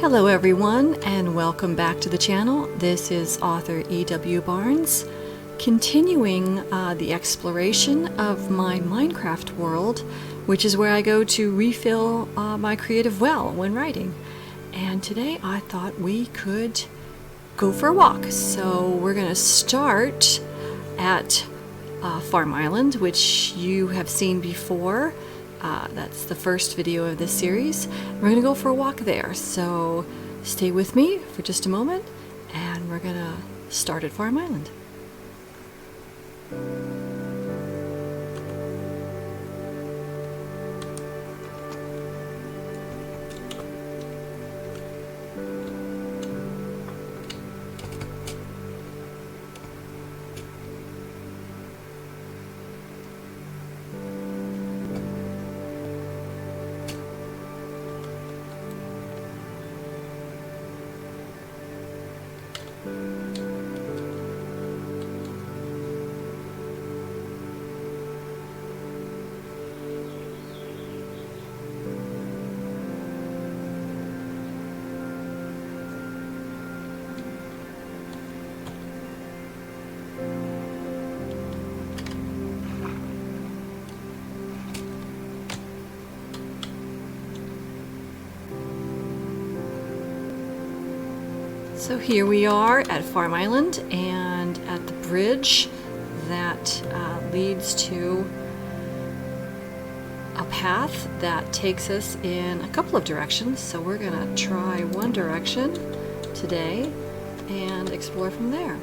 Hello everyone, and welcome back to the channel. This is author E.W. Barnes, continuing the exploration of my Minecraft world, which is where I go to refill my creative well when writing. And today I thought we could go for a walk. So we're going to start at Farm Island, which you have seen before. That's the first video of this series. We're going to go for a walk there, so stay with me for just a moment, and we're going to start at Farm Island. So here we are at Farm Island and at the bridge that leads to a path that takes us in a couple of directions. So we're going to try one direction today and explore from there.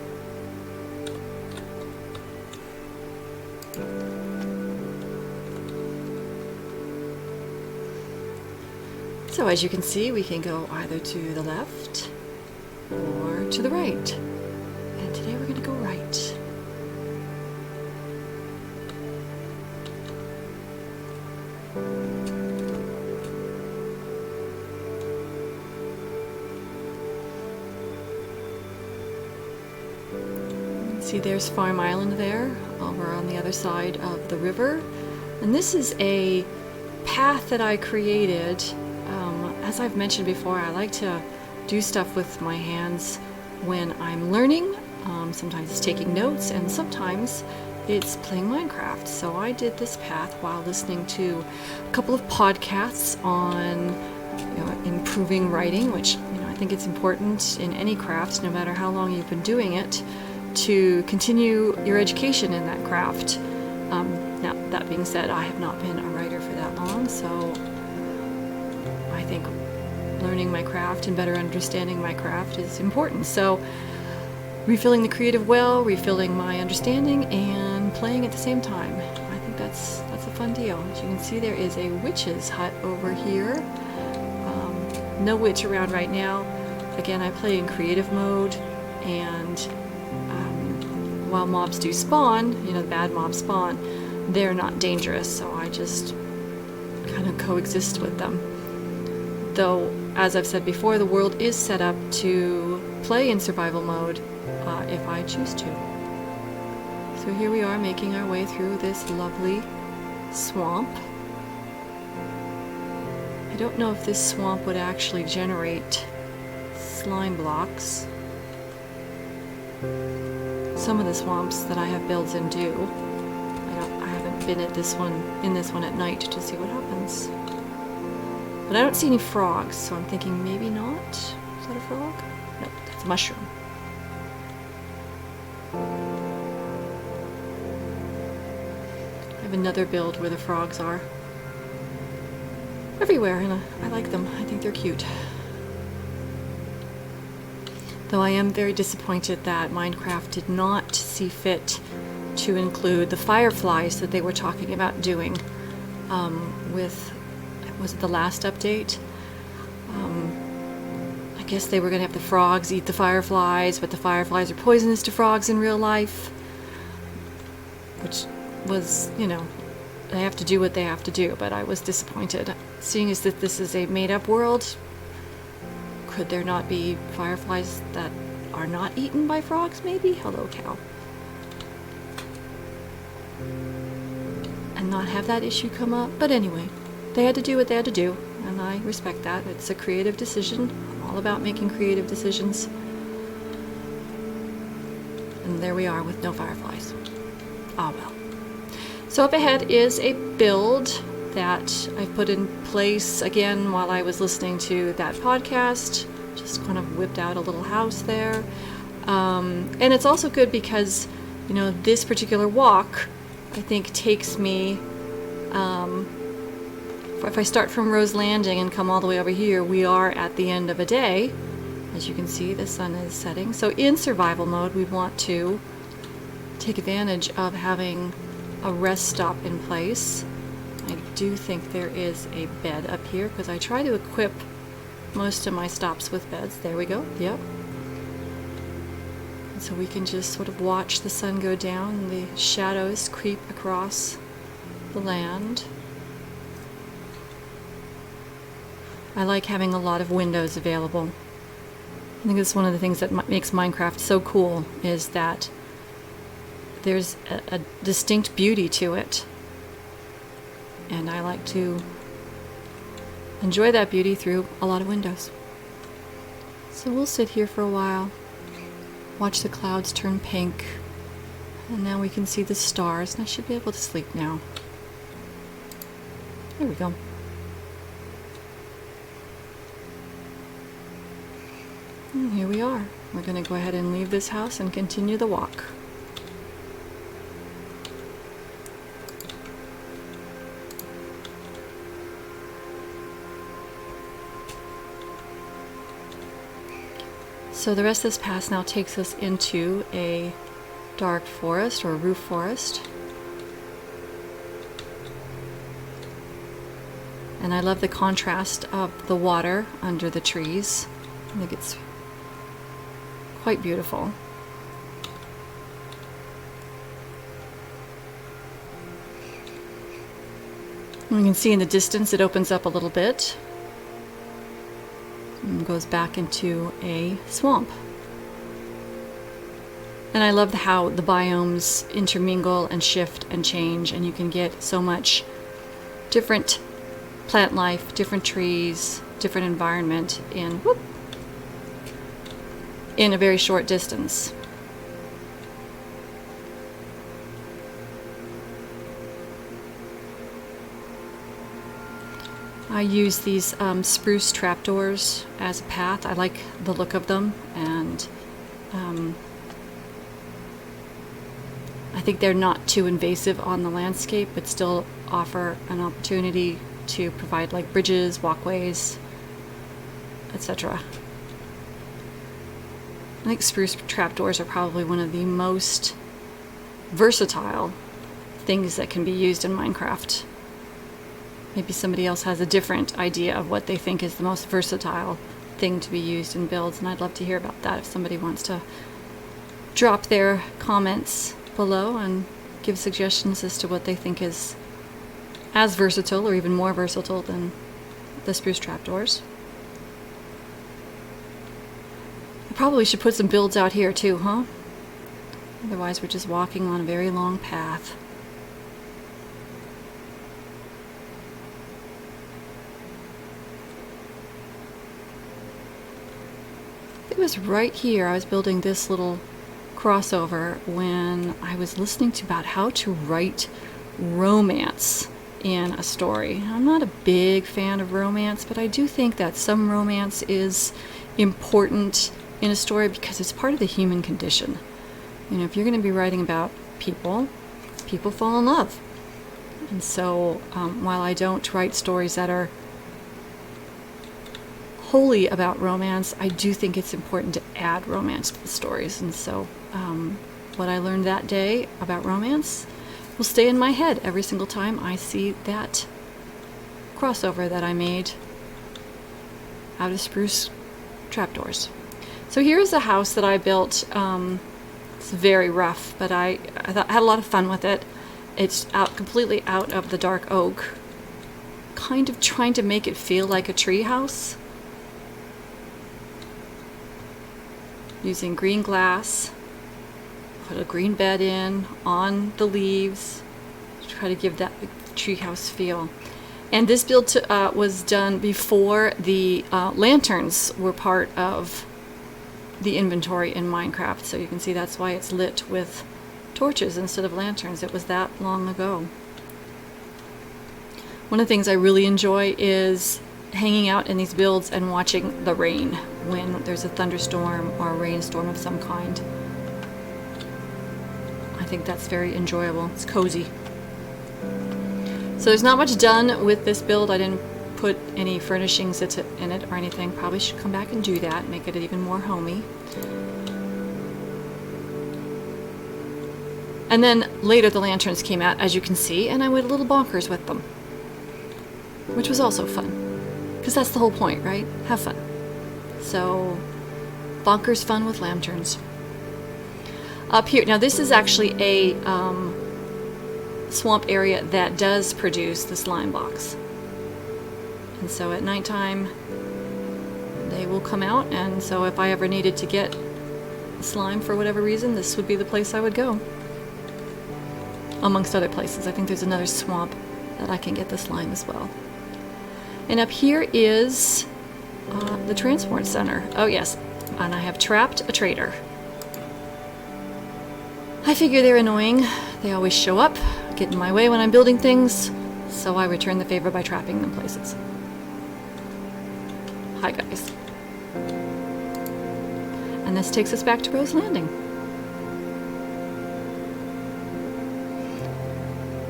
So as you can see, we can go either to the left or to the right. And today we're going to go right. See, there's Farm Island there, over on the other side of the river. And this is a path that I created. As I've mentioned before, I like to do stuff with my hands when I'm learning. Sometimes it's taking notes, and sometimes it's playing Minecraft. So I did this path while listening to a couple of podcasts on improving writing, which I think it's important in any craft, no matter how long you've been doing it, to continue your education in that craft. Now, that being said, I have not been a writer for that long, so I think learning my craft and better understanding my craft is important. So refilling the creative well, refilling my understanding, and playing at the same time. I think that's a fun deal. As you can see, there is a witch's hut over here. No witch around right now. Again, I play in creative mode, and while mobs do spawn, the bad mobs spawn, they're not dangerous, so I just kind of coexist with them. Though, as I've said before, the world is set up to play in survival mode if I choose to. So here we are, making our way through this lovely swamp. I don't know if this swamp would actually generate slime blocks. Some of the swamps that I have builds in do. I haven't been in this one at night to see what happens. But I don't see any frogs, so I'm thinking maybe not. Is that a frog? No, that's a mushroom. I have another build where the frogs are everywhere, and I like them. I think they're cute. Though I am very disappointed that Minecraft did not see fit to include the fireflies that they were talking about doing was it the last update? I guess they were going to have the frogs eat the fireflies, but the fireflies are poisonous to frogs in real life. Which was, they have to do what they have to do, but I was disappointed. Seeing as that this is a made-up world, could there not be fireflies that are not eaten by frogs, maybe? Hello, cow. And not have that issue come up? But anyway, they had to do what they had to do, and I respect that. It's a creative decision. I'm all about making creative decisions. And there we are with no fireflies. Ah, well. So up ahead is a build that I put in place again while I was listening to that podcast. Just kind of whipped out a little house there. And it's also good because, this particular walk, I think, takes me, if I start from Rose Landing and come all the way over here, we are at the end of a day. As you can see, the sun is setting. So in survival mode, we want to take advantage of having a rest stop in place. I do think there is a bed up here because I try to equip most of my stops with beds. There we go. Yep. And so we can just sort of watch the sun go down and the shadows creep across the land. I like having a lot of windows available. I think it's one of the things that makes Minecraft so cool, is that there's a distinct beauty to it. And I like to enjoy that beauty through a lot of windows. So we'll sit here for a while, watch the clouds turn pink, and now we can see the stars, and I should be able to sleep now. There we go. And here we are. We're going to go ahead and leave this house and continue the walk. So the rest of this path now takes us into a dark forest or roof forest. And I love the contrast of the water under the trees. I think it's quite beautiful. And we can see in the distance it opens up a little bit and goes back into a swamp. And I love how the biomes intermingle and shift and change, and you can get so much different plant life, different trees, different environment in a very short distance. I use these spruce trapdoors as a path. I like the look of them, and I think they're not too invasive on the landscape, but still offer an opportunity to provide like bridges, walkways, etc. I think spruce trapdoors are probably one of the most versatile things that can be used in Minecraft. Maybe somebody else has a different idea of what they think is the most versatile thing to be used in builds, and I'd love to hear about that if somebody wants to drop their comments below and give suggestions as to what they think is as versatile or even more versatile than the spruce trapdoors. Probably should put some builds out here too, huh? Otherwise we're just walking on a very long path. It was right here I was building this little crossover when I was listening to about how to write romance in a story. I'm not a big fan of romance, but I do think that some romance is important in a story because it's part of the human condition. If you're going to be writing about people fall in love. And so while I don't write stories that are wholly about romance, I do think it's important to add romance to the stories. And so what I learned that day about romance will stay in my head every single time I see that crossover that I made out of spruce trapdoors. So here's a house that I built. It's very rough, but I had a lot of fun with it. It's completely out of the dark oak, kind of trying to make it feel like a tree house. Using green glass, put a green bed in on the leaves to try to give that treehouse feel. And this build was done before the lanterns were part of the inventory in Minecraft. So you can see that's why it's lit with torches instead of lanterns. It was that long ago. One of the things I really enjoy is hanging out in these builds and watching the rain when there's a thunderstorm or a rainstorm of some kind. I think that's very enjoyable. It's cozy. So there's not much done with this build. I didn't put any furnishings in it or anything. Probably should come back and do that, make it even more homey. And then later the lanterns came out, as you can see, and I went a little bonkers with them, which was also fun, because that's the whole point, right? Have fun. So bonkers fun with lanterns. Up here, now this is actually a swamp area that does produce the slime box. And so at nighttime they will come out, and so if I ever needed to get slime for whatever reason, this would be the place I would go. Amongst other places. I think there's another swamp that I can get the slime as well. And up here is the transport center. Oh yes, and I have trapped a trader. I figure they're annoying. They always show up, get in my way when I'm building things, so I return the favor by trapping them places. Hi guys. And this takes us back to Rose Landing.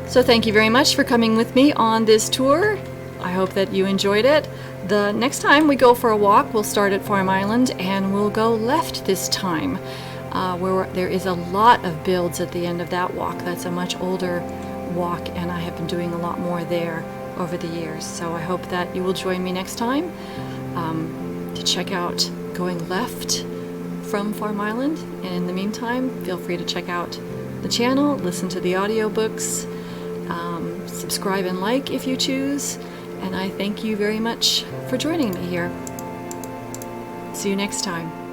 So thank you very much for coming with me on this tour. I hope that you enjoyed it. The next time we go for a walk, we'll start at Farm Island and we'll go left this time, where there is a lot of builds at the end of that walk. That's a much older walk, and I have been doing a lot more there over the years. So I hope that you will join me next time to check out going left from Farm Island. And in the meantime, feel free to check out the channel, listen to the audiobooks, subscribe and like if you choose, and I thank you very much for joining me here. See you next time.